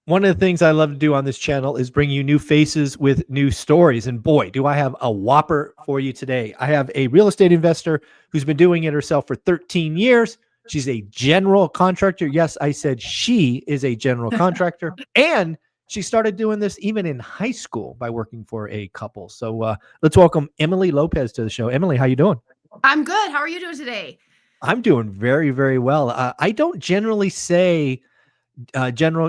One of the things I love to do on this channel is bring you new faces with new stories. And boy, do I have a whopper for you today. I have a real estate investor who's been doing it herself for 13 years. She's a general contractor. Yes, I said she is a general contractor. And she started doing this even in high school by working for a couple. So let's welcome Emily Lopez to the show. Emily, how you doing? I'm good. How are you doing today? I'm doing very, very well. I don't generally say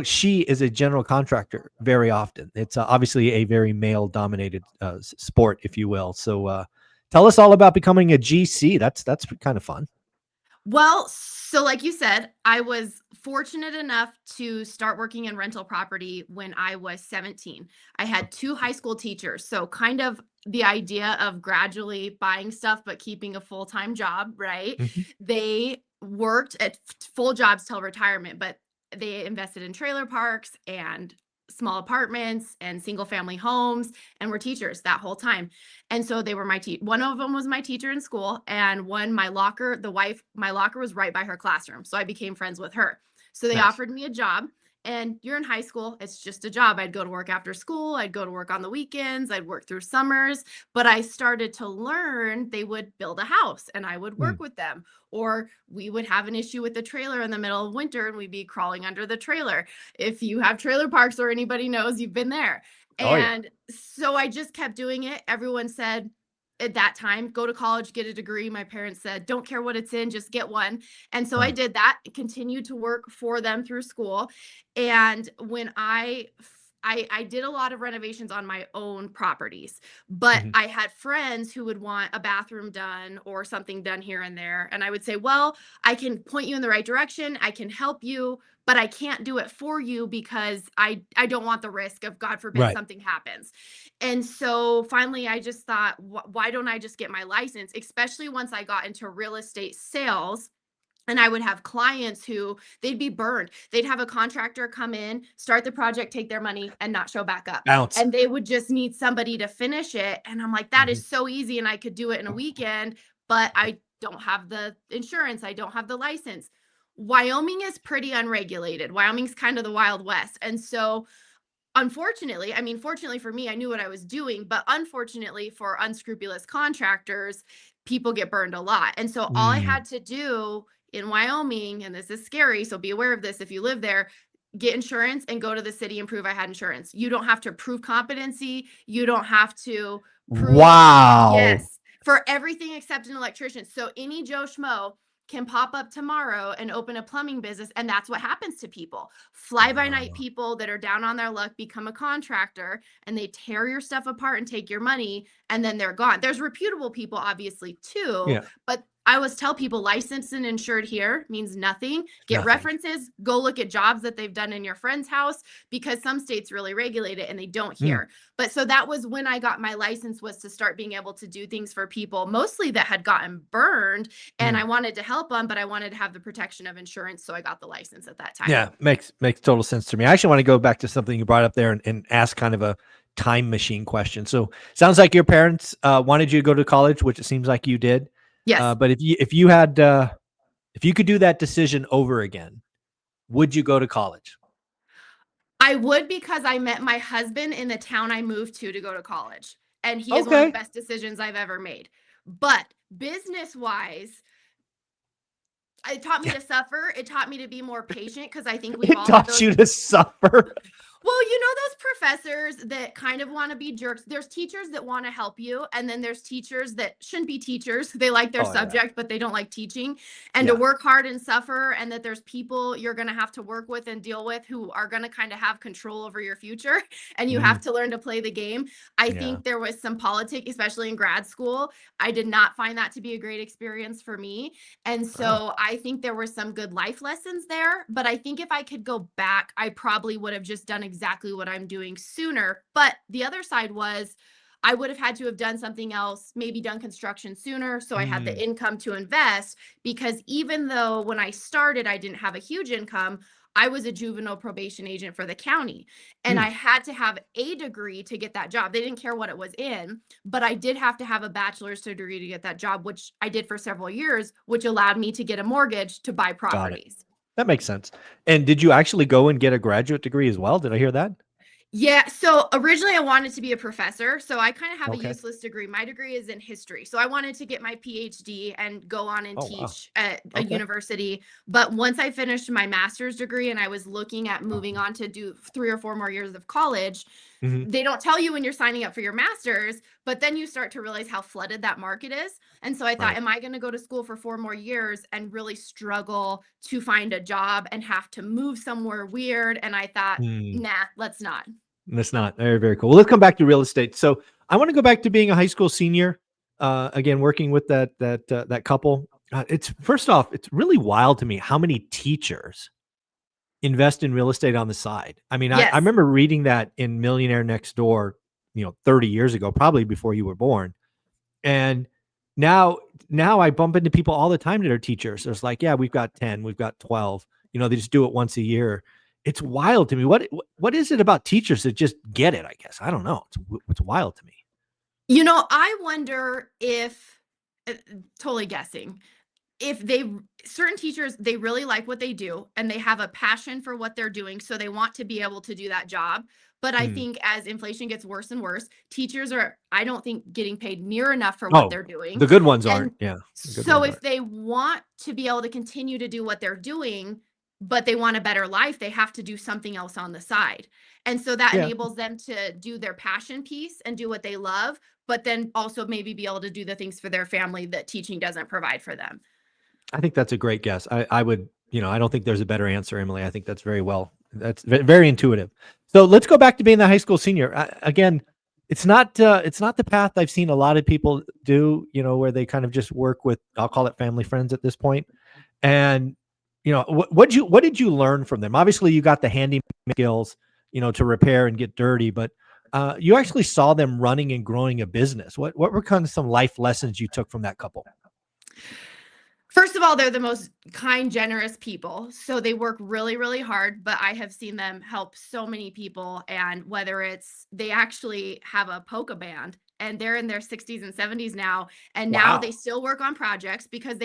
she is a general contractor very often. It's obviously a very male dominated sport, if you will. So tell us all about becoming a GC. That's kind of fun. Well, so like you said, I was fortunate enough to start working in rental property when I was 17. I had two high school teachers. So, kind of the idea of gradually buying stuff, but keeping a full time job, right? Mhm. They worked at full jobs till retirement, but they invested in trailer parks and small apartments and single family homes and were teachers that whole time. And so they were one of them was my teacher in school, and my locker was right by her classroom. So I became friends with her. So they Nice. offered me a job. And you're in high school, it's just a job. I'd go to work after school, I'd go to work on the weekends, I'd work through summers. But I started to learn they would build a house and I would Mm. work with them. Or we would have an issue with the trailer in the middle of winter and we'd be crawling under the trailer. If you have trailer parks or anybody knows, you've been there. Oh yeah. And so I just kept doing it. Everyone said at that time, go to college, get a degree. My parents said, don't care what it's in, just get one. And so I Mm. did that, continued to work for them through school. And when I did a lot of renovations on my own properties, but Mhm. I had friends who would want a bathroom done or something done here and there. And I would say, well, I can point you in the right direction. I can help you, but I can't do it for you because I don't want the risk of, God forbid, Right. something happens. And so finally I just thought, why don't I just get my license, especially once I got into real estate sales. And I would have clients who they'd be burned. They'd have a contractor come in, start the project, take their money, and not show back up. Bounce. And they would just need somebody to finish it. And I'm like, that Mhm. is so easy. And I could do it in a weekend, but I don't have the insurance. I don't have the license. Wyoming is pretty unregulated. Wyoming's kind of the Wild West. And so unfortunately, I mean, fortunately for me, I knew what I was doing, but unfortunately for unscrupulous contractors, people get burned a lot. And so all I Mm. had to do in Wyoming, and this is scary, so be aware of this if you live there, get insurance and go to the city and prove I had insurance. You don't have to prove competency. You don't have to prove, Wow. yes, for everything except an electrician. So any Joe Schmo can pop up tomorrow and open a plumbing business. And that's what happens to people. Fly by night Uh, people that are down on their luck become a contractor and they tear your stuff apart and take your money and then they're gone. There's reputable people, obviously, too. yeah. But I always tell people licensed and insured here means nothing. Get Nothing. references, go look at jobs that they've done in your friend's house because some states really regulate it and they don't Mm. here. But so that was when I got my license, was to start being able to do things for people mostly that had gotten burned, and I Mm. wanted to help them, but I wanted to have the protection of insurance, so I got the license at that time. Yeah, makes total sense to me. I actually want to go back to something you brought up there and ask kind of a time machine question. So sounds like your parents wanted you to go to college, which it seems like you did. Yes, But if you had if you could do that decision over again, would you go to college? I would, because I met my husband in the town I moved to go to college, and he is one of the Okay. best decisions I've ever made. But business wise, it taught me to suffer. It taught me to be more patient because I think we've It all had taught those. you to suffer. Well, you know those professors that kind of want to be jerks? There's teachers that want to help you, and then there's teachers that shouldn't be teachers. They like their Oh yeah. subject, but they don't like teaching. And to Yeah. work hard and suffer, and that there's people you're going to have to work with and deal with who are going to kind of have control over your future, and you have Mhm. to learn to play the game. I Yeah. think there was some politics, especially in grad school. I did not find that to be a great experience for me. And Oh. so I think there were some good life lessons there. But I think if I could go back, I probably would have just done exactly what I'm doing sooner. But the other side was, I would have had to have done something else, maybe done construction sooner. So I had the Mm. income to invest. Because even though when I started, I didn't have a huge income, I was a juvenile probation agent for the county. And Mm. I had to have a degree to get that job. They didn't care what it was in, but I did have to have a bachelor's degree to get that job, which I did for several years, which allowed me to get a mortgage to buy Got it. properties. That makes sense. And did you actually go and get a graduate degree as well? Did I hear that? Yeah, so originally I wanted to be a professor, so I kind of have a Okay. useless degree. My degree is in history. So I wanted to get my PhD and go on and Oh, wow. teach at a Okay. university. But once I finished my master's degree and I was looking at moving on to do 3 or 4 more years of college, Mhm. they don't tell you when you're signing up for your master's, but then you start to realize how flooded that market is. And so I thought, Right. am I going to go to school for 4 more years and really struggle to find a job and have to move somewhere weird? And I thought, Mm. nah, let's not. That's not very, very cool. Well, let's come back to real estate. So I want to go back to being a high school senior. Again, working with that couple. It's first off, it's really wild to me how many teachers invest in real estate on the side. I mean, I Yes. remember reading that in Millionaire Next Door, 30 years ago, probably before you were born. And now, now I bump into people all the time that are teachers. There's like, yeah, we've got 10, we've got 12. They just do it once a year. It's wild to me. What is it about teachers that just get it? I guess I don't know. It's wild to me. I wonder if, totally guessing, if certain teachers, they really like what they do and they have a passion for what they're doing, so they want to be able to do that job. But I Hmm. think as inflation gets worse and worse, teachers are, I don't think, getting paid near enough for what Oh, they're doing. the good ones And aren't. Yeah, the good so ones if aren't. they want to be able to continue to do what they're doing, but they want a better life, they have to do something else on the side. And so that Yeah, enables them to do their passion piece and do what they love, but then also maybe be able to do the things for their family that teaching doesn't provide for them. I think that's a great guess. I would, I don't think there's a better answer, Emily. I think that's very well. That's very intuitive. So let's go back to being the high school senior. Again, it's not the path I've seen a lot of people do. Where they kind of just work with, I'll call it family friends at this point. And what did you learn from them? Obviously, you got the handyman skills, to repair and get dirty, but you actually saw them running and growing a business. What were kind of some life lessons you took from that couple? First of all, they're the most kind, generous people. So they work really, really hard, but I have seen them help so many people. And whether it's they actually have a polka band and they're in their 60s and 70s now, and now they Wow. still work on projects because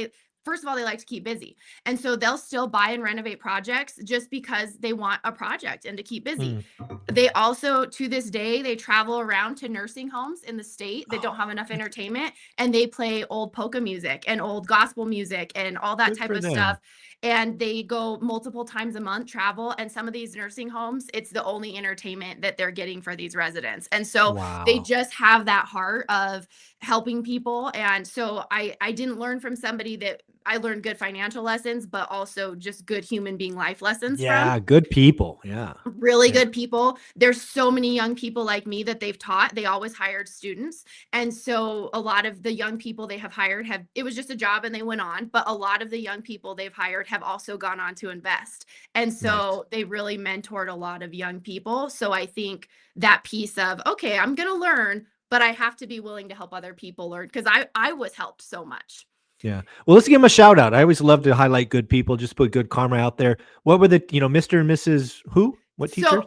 first of all, they like to keep busy. And so they'll still buy and renovate projects just because they want a project and to keep busy. Hmm. They also, to this day, they travel around to nursing homes in the state that don't have enough That's entertainment, and they play old polka music and old gospel music and all that good type for of them. stuff. And they go multiple times a month, travel. And some of these nursing homes, it's the only entertainment that they're getting for these residents. And so they Wow. just have that heart of helping people. And so I didn't learn from somebody that I learned good financial lessons, but also just good human being life lessons from. Yeah, good people. Yeah. Really Yeah. good people. There's so many young people like me that they've taught. They always hired students. And so a lot of the young people they have hired have, it was just a job and they went on, but a lot of the young people they've hired have also gone on to invest. And Nice. so they really mentored a lot of young people. So I think that piece of, okay, I'm going to learn, but I have to be willing to help other people learn because I was helped so much. Yeah. Well, let's give them a shout out. I always love to highlight good people, just put good karma out there. What were Mr. and Mrs. who? What teachers?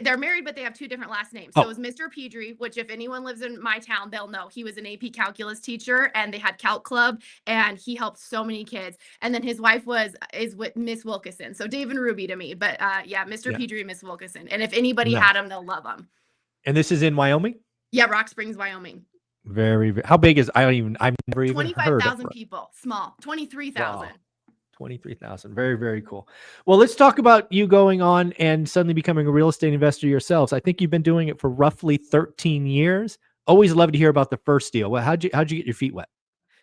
They're married, but they have two different last names. So it Oh, was Mr. Pedri, which if anyone lives in my town, they'll know he was an AP calculus teacher, and they had calc club, and he helped so many kids. And then his wife is with Miss Wilkeson, so Dave and Ruby to me. But yeah, Mr. yeah. Pedri, Miss Wilkeson, and if anybody Nice. had him, they'll love him. And this is in Wyoming? Yeah, Rock Springs, Wyoming. How big is, I've never even Twenty five heard of. thousand people, small. 23,000. Wow. 23,000. Very, very cool. Well, let's talk about you going on and suddenly becoming a real estate investor yourselves. I think you've been doing it for roughly 13 years. Always love to hear about the first deal. Well, how'd you get your feet wet?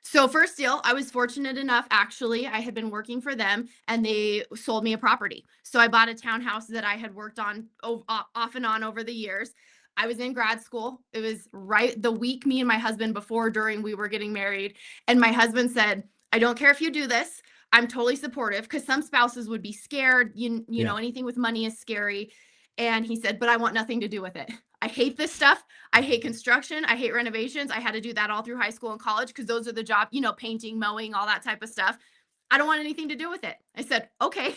So first deal, I was fortunate enough, actually, I had been working for them and they sold me a property. So I bought a townhouse that I had worked on off and on over the years. I was in grad school. It was right the week me and my husband before during we were getting married. And my husband said, I don't care if you do this. I'm totally supportive because some spouses would be scared. You Yeah. know, anything with money is scary. And he said, but I want nothing to do with it. I hate this stuff. I hate construction. I hate renovations. I had to do that all through high school and college because those are the job, painting, mowing, all that type of stuff. I don't want anything to do with it. I said, okay.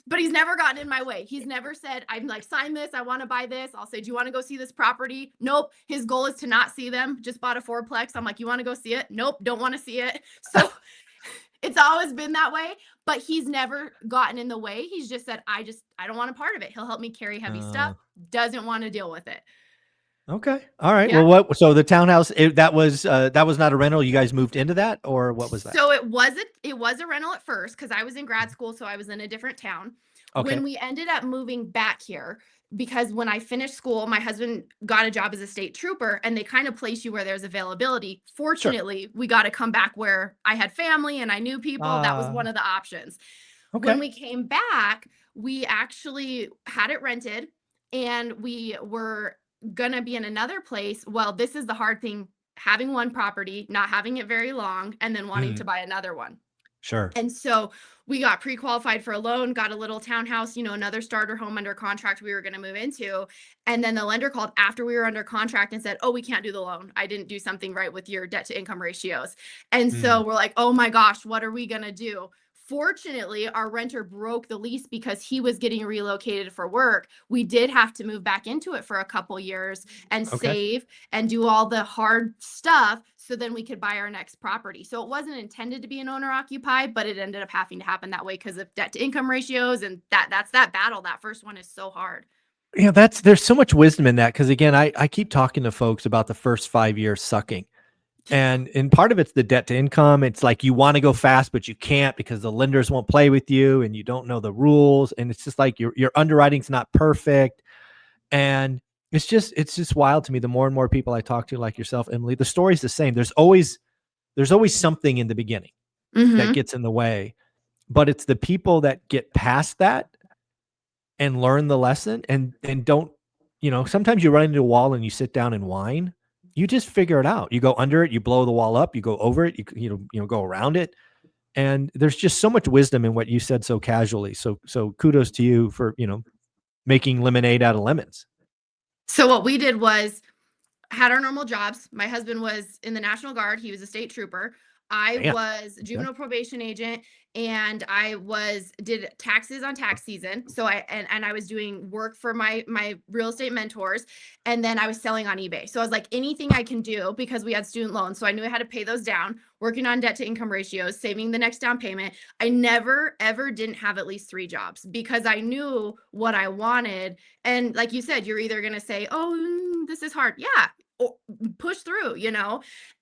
But he's never gotten in my way. He's never said, I'm like, sign this. I want to buy this. I'll say, do you want to go see this property? Nope. His goal is to not see them. Just bought a fourplex. I'm like, you want to go see it? Nope. Don't want to see it. So It's always been that way, but he's never gotten in the way. He's just said, I don't want a part of it. He'll help me carry heavy stuff, doesn't want to deal with it. Okay. All right. Yeah. Well, so the townhouse, that was not a rental. You guys moved into that, or what was that? So it was a rental at first because I was in grad school, so I was in a different town. Okay. When we ended up moving back here, because when I finished school, my husband got a job as a state trooper, and they kind of place you where there's availability. Fortunately, we got to come back where I had family and I knew people. That was one of the options. Okay. When we came back, we actually had it rented, and we were gonna be in another place. Well, this is the hard thing, having one property, not having it very long, and then wanting to buy another one. Sure. And so we got pre-qualified for a loan, got a little townhouse, another starter home under contract we were going to move into. And then the lender called after we were under contract and said, oh, we can't do the loan. I didn't do something right with your debt to income ratios. And so we're like, oh my gosh, what are we going to do? Fortunately, our renter broke the lease because he was getting relocated for work. We did have to move back into it for a couple years and save and do all the hard stuff so then we could buy our next property. So it wasn't intended to be an owner occupied, but it ended up having to happen that way because of debt to income ratios. And that's that battle. That first one is so hard. Yeah, there's so much wisdom in that. Cause again, I keep talking to folks about the first 5 years sucking. And part of it's the debt to income. It's like you want to go fast, but you can't because the lenders won't play with you and you don't know the rules. And it's just like your underwriting's not perfect. And it's just wild to me. The more and more people I talk to, like yourself, Emily, the story's the same. There's always something in the beginning that gets in the way, but it's the people that get past that and learn the lesson and don't, sometimes you run into a wall and you sit down and whine. You just figure it out. You go under it, you blow the wall up, you go over it, you go around it. And there's just so much wisdom in what you said so casually. So kudos to you for, making lemonade out of lemons. So what we did was had our normal jobs. My husband was in the National Guard. He was a state trooper. I was juvenile probation agent, and I did taxes on tax season. So I was doing work for my real estate mentors, and then I was selling on eBay. So I was like, anything I can do, because we had student loans. So I knew I had to pay those down, working on debt to income ratios, saving the next down payment. I never, ever didn't have at least 3 jobs because I knew what I wanted. And like you said, you're either going to say, oh, this is hard. Yeah. Or push through,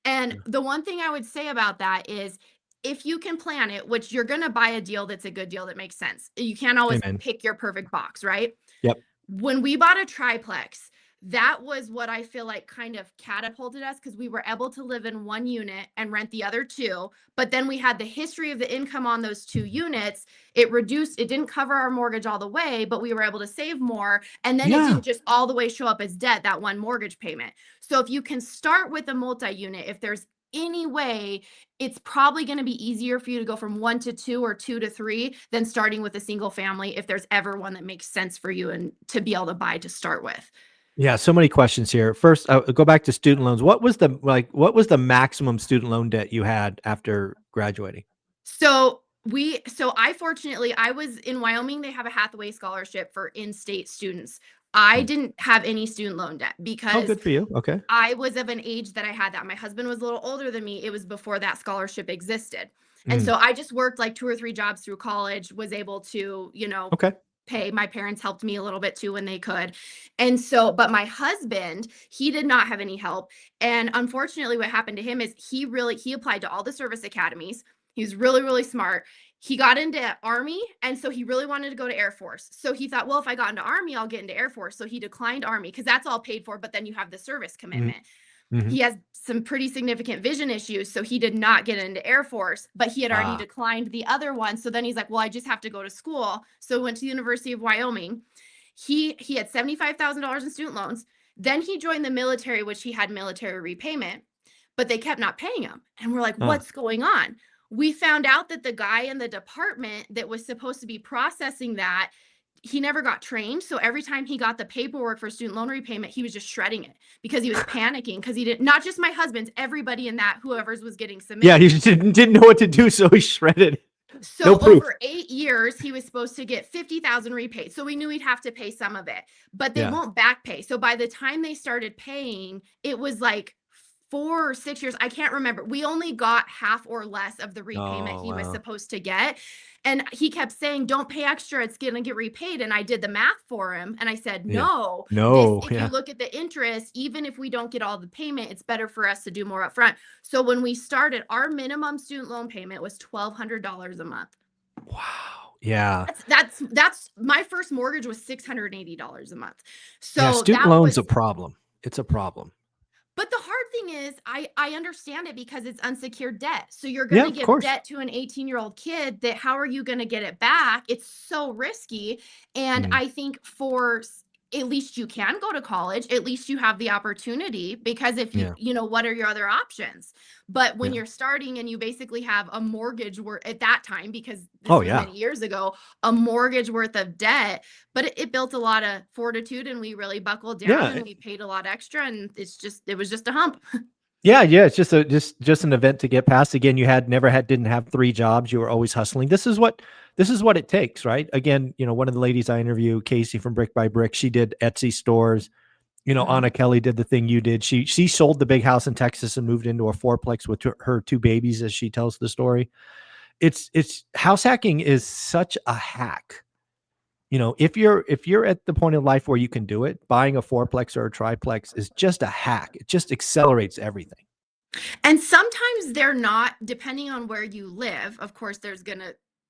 And the one thing I would say about that is if you can plan it, which you're going to buy a deal that's a good deal that makes sense. You can't always pick your perfect box, right? Yep. When we bought a triplex, that was what I feel like kind of catapulted us because we were able to live in one unit and rent the other 2. But then we had the history of the income on those 2 units. It didn't cover our mortgage all the way, but we were able to save more. And then it didn't just all the way show up as debt, that one mortgage payment. So if you can start with a multi-unit, if there's any way, it's probably going to be easier for you to go from 1 to 2 or 2 to 3 than starting with a single family if there's ever one that makes sense for you and to be able to buy to start with. Yeah, so many questions here. First, go back to student loans. What was the maximum student loan debt you had after graduating? So I fortunately, I was in Wyoming. They have a Hathaway scholarship for in-state students. I didn't have any student loan debt because good for you. Okay. I was of an age that I had that. My husband was a little older than me. It was before that scholarship existed. And so I just worked like 2 or 3 jobs through college, was able to, pay. My parents helped me a little bit too when they could. And so, but my husband, he did not have any help. And unfortunately, what happened to him is he applied to all the service academies. He was really, really smart. He got into Army. And so he really wanted to go to Air Force. So he thought, well, if I got into Army, I'll get into Air Force. So he declined Army because that's all paid for, but then you have the service commitment. He has some pretty significant vision issues. So he did not get into Air Force, but he had already declined the other one. So then he's like, well, I just have to go to school. So went to the University of Wyoming. He had $75,000 in student loans. Then he joined the military, which he had military repayment, but they kept not paying him. And we're like, what's going on? We found out that the guy in the department that was supposed to be processing that, he never got trained. So every time he got the paperwork for student loan repayment, he was just shredding it because he was panicking because he didn't, not just my husband's, everybody in that, whoever's was getting submitted. Yeah, he just didn't know what to do. So he shredded. So over 8 years, he was supposed to get 50,000 repaid. So we knew he'd have to pay some of it, but they won't back pay. So by the time they started paying, it was like 4 or 6 years, I can't remember. We only got half or less of the repayment Oh, he was wow. supposed to get. And he kept saying, "Don't pay extra, it's gonna get repaid." And I did the math for him and I said, Yeah. "No, this, No. if you Yeah. look at the interest, even if we don't get all the payment, it's better for us to do more upfront." So when we started, our minimum student loan payment was $1,200 a month. Wow. Yeah. That's my first mortgage was $680 a month. Yeah. So Student that loan's a was, problem. It's a problem. but the hard thing is I understand it because it's unsecured debt. So you're going Yeah, to of give course. debt to an 18-year-old kid that, how are you going to get it back? It's so risky. And Mm, I think for at least you can go to college, at least you have the opportunity, because if yeah. what are your other options? But when Yeah. you're starting and you basically have a mortgage worth at that time, because this Oh, was yeah. many years ago, a mortgage worth of debt, but it built a lot of fortitude and we really buckled down Yeah. and we paid a lot extra, and it was just a hump. Yeah, yeah, it's just just an event to get past. Again, you didn't have 3 jobs. You were always hustling. This is what it takes, right? Again, one of the ladies I interview, Casey from Brick by Brick, she did Etsy stores. Mhm. Anna Kelly did the thing you did. She sold the big house in Texas and moved into a fourplex with her 2 babies, as she tells the story. It's house hacking is such a hack. If you're at the point of life where you can do it, buying a fourplex or a triplex is just a hack. It just accelerates everything. And sometimes they're not, depending on where you live. Of course,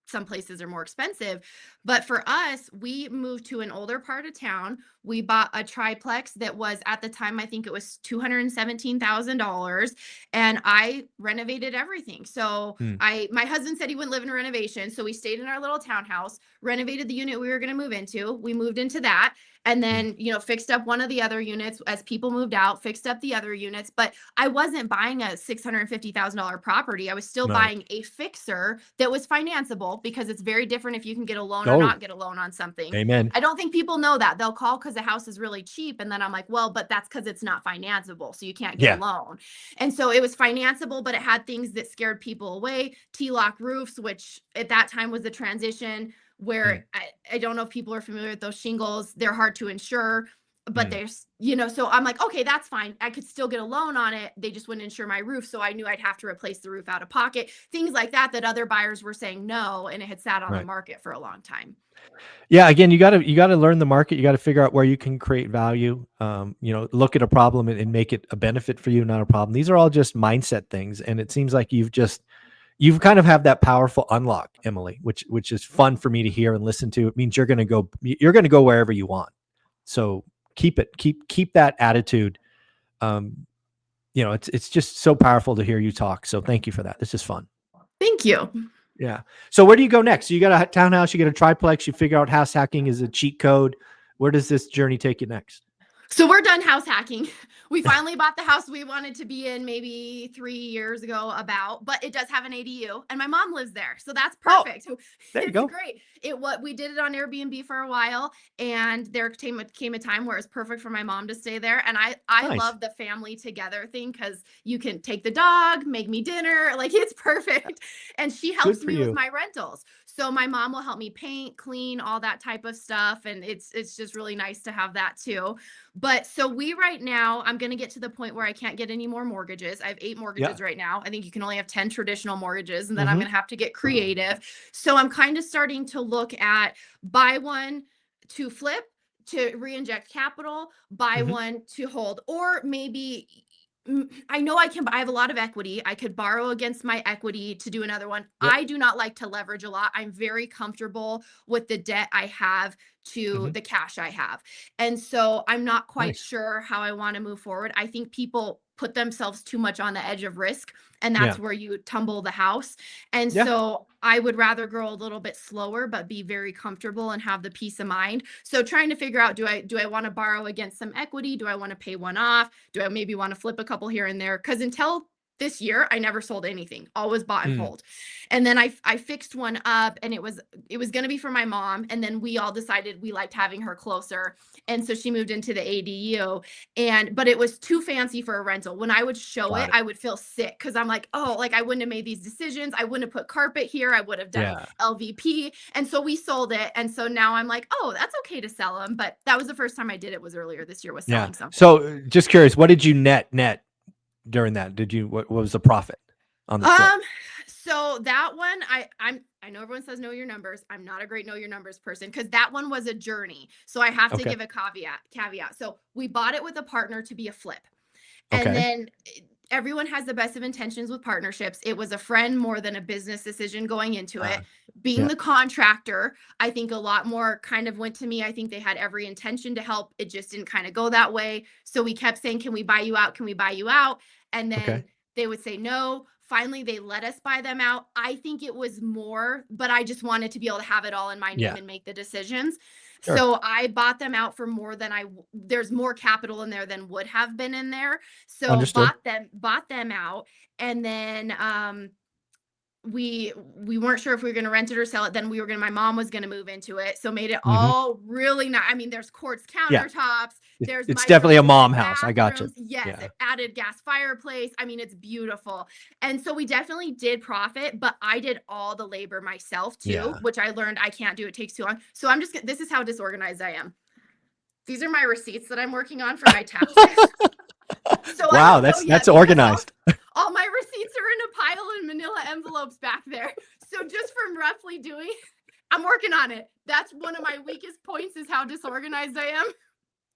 some places are more expensive, but for us, we moved to an older part of town. We bought a triplex that was, at the time, I think it was $217,000, and I renovated everything. So Hmm. my husband said he wouldn't live in a renovation, so we stayed in our little townhouse, renovated the unit we were going to move into. We moved into that, and Hmm. then fixed up one of the other units as people moved out, fixed up the other units. But I wasn't buying a $650,000 property. I was still Right. buying a fixer that was financeable, because it's very different if you can get a loan or Oh, not get a loan on something. amen. I don't think people know that. They'll call because the house is really cheap. And then I'm like, well, but that's because it's not financeable. So you can't get a Yeah. loan. And so it was financeable, but it had things that scared people away. T-lock roofs, which at that time was the transition Hmm. where I don't know if people are familiar with those shingles. They're hard to insure, but Hmm. so I'm like, okay, that's fine. I could still get a loan on it. They just wouldn't insure my roof. So I knew I'd have to replace the roof out of pocket, things like that other buyers were saying no. And it had sat on the Right. market for a long time. Yeah. Again, you gotta learn the market. You got to figure out where you can create value. Look at a problem and make it a benefit for you, not a problem. These are all just mindset things, and it seems like you've kind of have that powerful unlock, Emily, which is fun for me to hear and listen to. It means you're gonna go wherever you want. So keep that attitude. Um, it's just so powerful to hear you talk. So thank you for that. This is fun. Thank you. Yeah. So where do you go next? So you got a townhouse, you get a triplex, you figure out house hacking is a cheat code. Where does this journey take you next? So we're done house hacking. We finally bought the house we wanted to be in maybe 3 years ago, but it does have an ADU and my mom lives there. So that's Oh, perfect. there you It's go. great. We did it on Airbnb for a while, and there came a time where it's perfect for my mom to stay there. And I Nice. love the family together thing, because you can take the dog, make me dinner, like it's perfect. And she Good helps for me with you. my rentals. So my mom will help me paint, clean, all that type of stuff. And it's just really nice to have that too. But so right now, I'm going to get to the point where I can't get any more mortgages. I have 8 Yeah. mortgages right now. I think you can only have 10 traditional mortgages, and then I'm Hmm. going to have to get creative. So I'm kind of starting to look at, buy one to flip, to re-inject capital, buy Hmm. one to hold, or maybe I know I have a lot of equity. I could borrow against my equity to do another one. Yep. I do not like to leverage a lot. I'm very comfortable with the debt I have to Hmm. the cash I have. And so I'm not quite Nice. sure how I want to move forward. I think people put themselves too much on the edge of risk, and that's Yeah. where you tumble the house. And Yeah. so I would rather grow a little bit slower, but be very comfortable and have the peace of mind. So trying to figure out, do I want to borrow against some equity? Do I want to pay one off? Do I maybe want to flip a couple here and there? Because until this year, I never sold anything, always bought and Mm. hold. And then I fixed one up, and it was going to be for my mom. And then we all decided we liked having her closer. And so she moved into the ADU, but it was too fancy for a rental. When I would show it, Got it. I would feel sick, because I'm like, oh, like I wouldn't have made these decisions. I wouldn't have put carpet here. I would have done Yeah. LVP. And so we sold it. And so now I'm like, oh, that's okay to sell them. But that was the first time I did it, was earlier this year, was Yeah. selling something. So just curious, what did you net? during that? What was the profit on the flip? So that one, I know everyone says know your numbers. I'm not a great know your numbers person because that one was a journey. So I have to Okay. give a caveat. So we bought it with a partner to be a flip. And Okay. then everyone has the best of intentions with partnerships. It was a friend more than a business decision going into it. Being Yeah. the contractor, I think a lot more kind of went to me. I think they had every intention to help. It just didn't kind of go that way. So we kept saying, can we buy you out? Can we buy you out? And then Okay. they would say no. Finally, they let us buy them out. I think it was more, but I just wanted to be able to have it all in my name Yeah. and make the decisions. Sure. So I bought them out for more than there's more capital in there than would have been in there. So Understood. bought them out. And then we weren't sure if we were going to rent it or sell it. Then my mom was going to move into it. So made it all really nice. I mean, there's quartz Yeah. countertops. There's It's definitely a microwaves mom and house. I got you. bathrooms. Yes, Yeah. it added gas fireplace. I mean, it's beautiful. And so we definitely did profit, but I did all the labor myself too, Yeah. which I learned I can't do. It takes too long. So this is how disorganized I am. These are my receipts that I'm working on for my taxes. So Wow, that's organized. All my receipts are in a pile in manila envelopes back there. So just from roughly doing, I'm working on it. That's one of my weakest points is how disorganized I am.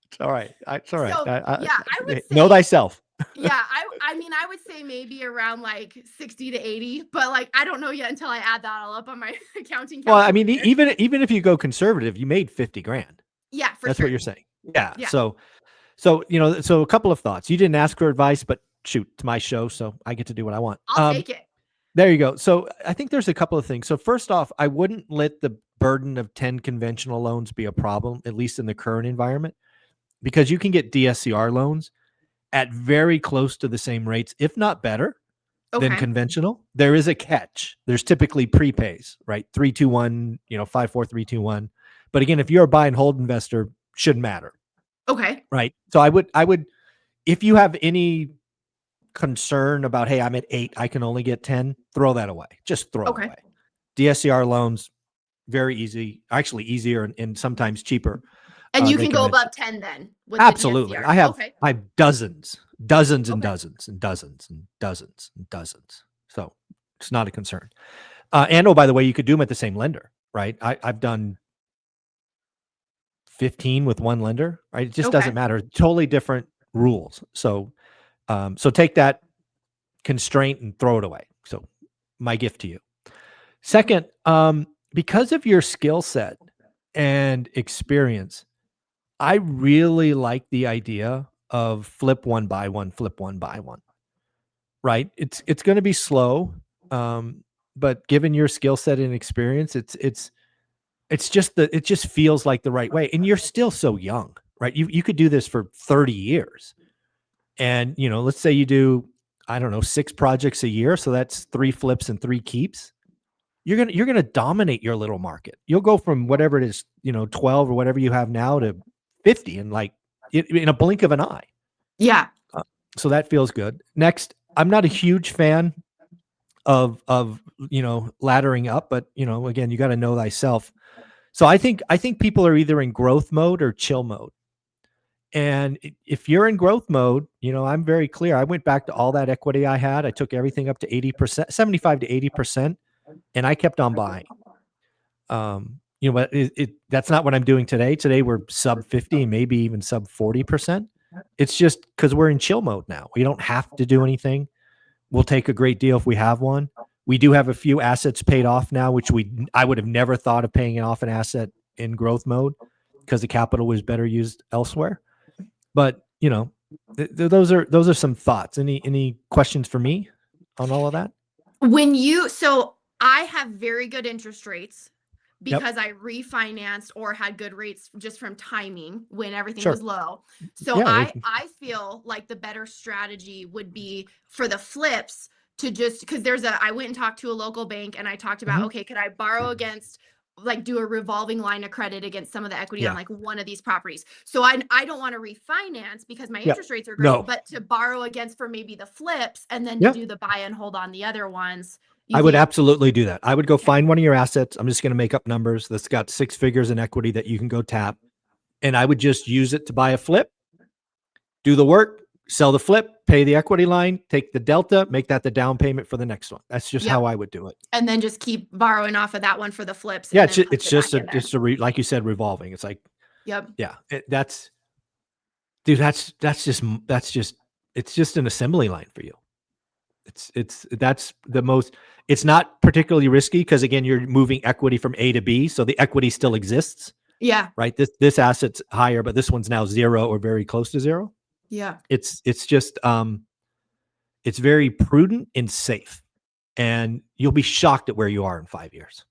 It's all right. It's all right. So, I would say, know thyself. Yeah, I mean, I would say maybe around like 60 to 80, but like I don't know yet until I add that all up on my accounting calculator. Well, I mean, even if you go conservative, you made 50 grand. Yeah, That's sure. what you're saying. Yeah. Yeah. So a couple of thoughts. You didn't ask for advice, but shoot, it's my show, so I get to do what I want. I'll take it. There you go. So I think there's a couple of things. So first off, I wouldn't let the burden of 10 conventional loans be a problem, at least in the current environment, because you can get DSCR loans at very close to the same rates, if not better than conventional. There is a catch. There's typically prepays, right? 3-2-1, 5-4-3-2-1. But again, if you're a buy and hold investor, shouldn't matter. Okay. Right. So I would, if you have any concern about, hey, I'm at 8, I can only get 10, throw that away. Just throw it away. DSCR loans, very easy, actually easier and sometimes cheaper. And you can go above 10 then. With Absolutely. The I have dozens and dozens and Okay. dozens and dozens and dozens and dozens. So it's not a concern. And by the way, you could do them at the same lender, right? I've done 15 with one lender, right? It just doesn't matter. Totally different rules. So take that constraint and throw it away. So my gift to you. Second, because of your skill set and experience, I really like the idea of flip one, buy one, flip one, buy one, right? It's going to be slow. But given your skill set and experience, it just feels like the right way. And you're still so young, right? You could do this for 30 years. And, let's say you do, I don't know, 6 projects a year. So that's 3 flips and 3 keeps. You're going to dominate your little market. You'll go from whatever it is, 12 or whatever you have now to 50 in a blink of an eye. Yeah. So that feels good. Next, I'm not a huge fan of laddering up, but again, you got to know thyself. So I think people are either in growth mode or chill mode. And if you're in growth mode, I'm very clear. I went back to all that equity I had. I took everything up to 80%, 75 to 80%, and I kept on buying. But that's not what I'm doing today. Today we're sub 50, maybe even sub 40%. It's just because we're in chill mode now. We don't have to do anything. We'll take a great deal if we have one. We do have a few assets paid off now, which I would have never thought of paying off an asset in growth mode because the capital was better used elsewhere. But those are some thoughts. Any questions for me on all of that? So I have very good interest rates because I refinanced or had good rates just from timing when everything was low. So I feel like the better strategy would be for the flips to just, because I went and talked to a local bank and I talked about, okay, could I borrow against, like do a revolving line of credit against some of the equity on like one of these properties. So I don't want to refinance because my interest rates are great, but to borrow against for maybe the flips and then to do the buy and hold on the other ones. I would absolutely do that. I would go find one of your assets. I'm just going to make up numbers that's got 6 figures in equity that you can go tap. And I would just use it to buy a flip, do the work, sell the flip, pay the equity line, take the delta, make that the down payment for the next one. That's just Yep. how I would do it. And then just keep borrowing off of that one for the flips. Yeah, and then it's just like you said, revolving. It's like, yep. Yeah, that's it's just an assembly line for you. It's not particularly risky because again, you're moving equity from A to B, so the equity still exists. Yeah. Right. This asset's higher, but this one's now 0 or very close to 0. Yeah. It's just it's very prudent and safe, and you'll be shocked at where you are in 5 years.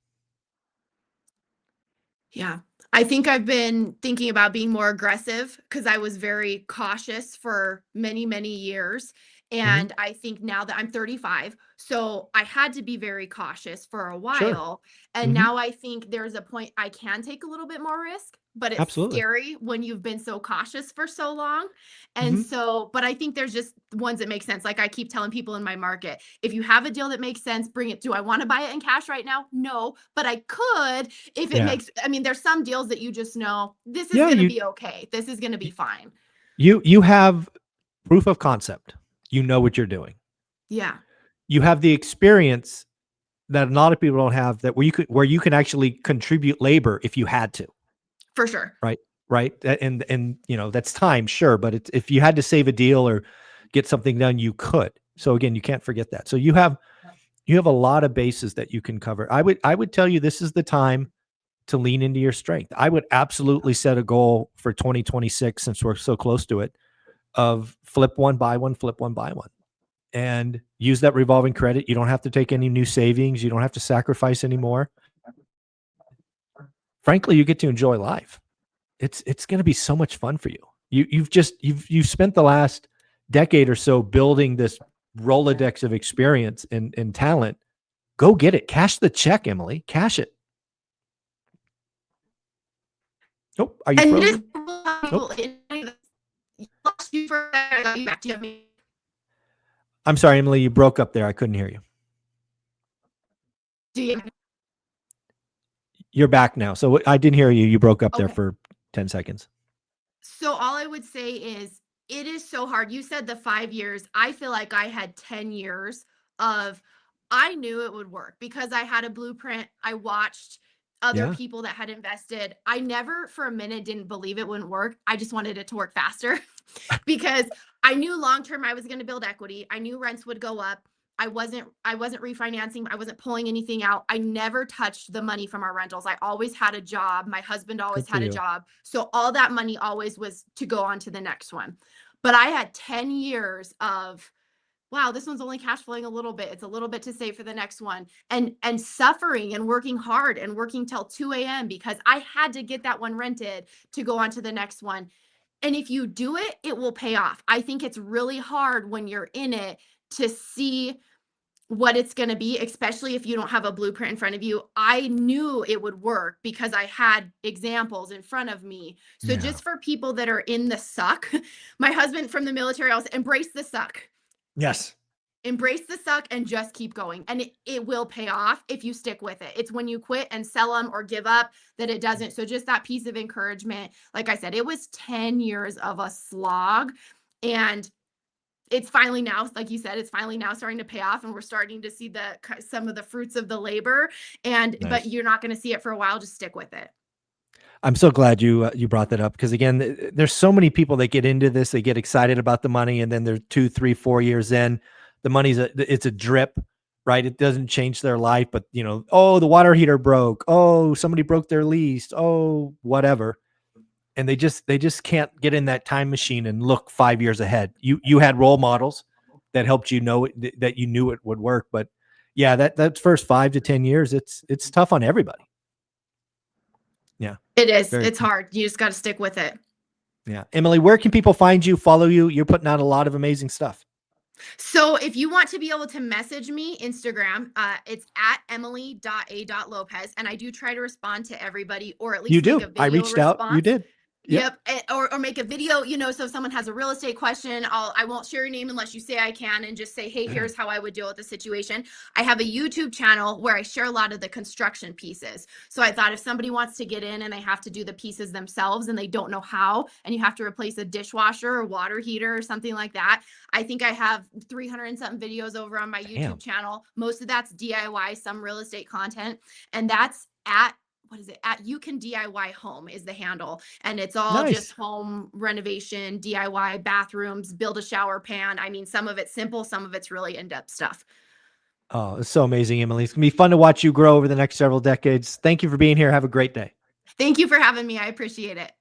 Yeah. I think I've been thinking about being more aggressive because I was very cautious for many, many years. And I think now that I'm 35, so I had to be very cautious for a while. And now I think there's a point I can take a little bit more risk, but it's Absolutely. scary when you've been so cautious for so long. And so, but I think there's just ones that make sense. Like I keep telling people in my market, if you have a deal that makes sense, bring it. Do I want to buy it in cash right now? No, but I could if it makes, I mean, there's some deals that you just know this is going to be okay. This is going to be fine. You have proof of concept. You know what you're doing. Yeah. You have the experience that a lot of people don't have, that where you can actually contribute labor if you had to. For sure. Right. And that's time, sure. But if you had to save a deal or get something done, you could. So again, you can't forget that. So you have a lot of bases that you can cover. I would tell you this is the time to lean into your strength. I would absolutely set a goal for 2026, since we're so close to it, of flip one, buy one, flip one, buy one, and use that revolving credit. You don't have to take any new savings. You don't have to sacrifice anymore. Frankly, you get to enjoy life. It's going to be so much fun for you. You've spent the last decade or so building this Rolodex of experience and talent. Go get it. Cash the check, Emily. Cash it. Oh, are you frozen? I'm sorry, Emily, you broke up there. I couldn't hear you. You're back now. So I didn't hear you. You broke up there for 10 seconds. So all I would say is it is so hard. You said the 5 years. I feel like I had 10 years of, I knew it would work because I had a blueprint. I watched other people that had invested. I never for a minute didn't believe it wouldn't work. I just wanted it to work faster because I knew long-term I was going to build equity. I knew rents would go up. I wasn't refinancing. I wasn't pulling anything out. I never touched the money from our rentals. I always had a job. My husband always had a job. So all that money always was to go on to the next one. But I had 10 years of, wow, this one's only cash flowing a little bit. It's a little bit to save for the next one, and suffering and working hard and working till 2 a.m. because I had to get that one rented to go on to the next one. And if you do it, it will pay off. I think it's really hard when you're in it to see what it's going to be, especially if you don't have a blueprint in front of you. I knew it would work because I had examples in front of me. So just for people that are in the suck, my husband from the military also, embrace the suck. Yes. Embrace the suck and just keep going. And it will pay off if you stick with it. It's when you quit and sell them or give up that it doesn't. So just that piece of encouragement. Like I said, it was 10 years of a slog, and it's finally now, like you said, it's finally now starting to pay off, and we're starting to see some of the fruits of the labor. But you're not going to see it for a while. Just stick with it. I'm so glad you brought that up, because again, there's so many people that get into this. They get excited about the money, and then they're 2, 3, 4 years in. The money's it's a drip, right? It doesn't change their life, but oh, the water heater broke. Oh, somebody broke their lease. Oh, whatever. And they just can't get in that time machine and look 5 years ahead. You had role models that helped you know that you knew it would work. But yeah, that first 5 to 10 years, it's tough on everybody. Yeah, it is. It's hard. You just got to stick with it. Yeah. Emily, where can people find you, follow you? You're putting out a lot of amazing stuff. So if you want to be able to message me, Instagram, it's at emily.a.lopez. And I do try to respond to everybody, or at least you do. make a video I reached response. out. You did. Yep. Or make a video, so if someone has a real estate question, I won't share your name unless you say I can, and just say, hey, here's how I would deal with the situation. I have a YouTube channel where I share a lot of the construction pieces. So I thought if somebody wants to get in and they have to do the pieces themselves and they don't know how, and you have to replace a dishwasher or water heater or something like that, I think I have 300 and something videos over on my Damn. YouTube channel. Most of that's DIY, some real estate content. And that's at, what is it? At You Can DIY Home is the handle. And it's all Nice. just home renovation, DIY, bathrooms, build a shower pan. I mean, some of it's simple, some of it's really in-depth stuff. Oh, it's so amazing, Emily. It's gonna be fun to watch you grow over the next several decades. Thank you for being here. Have a great day. Thank you for having me. I appreciate it.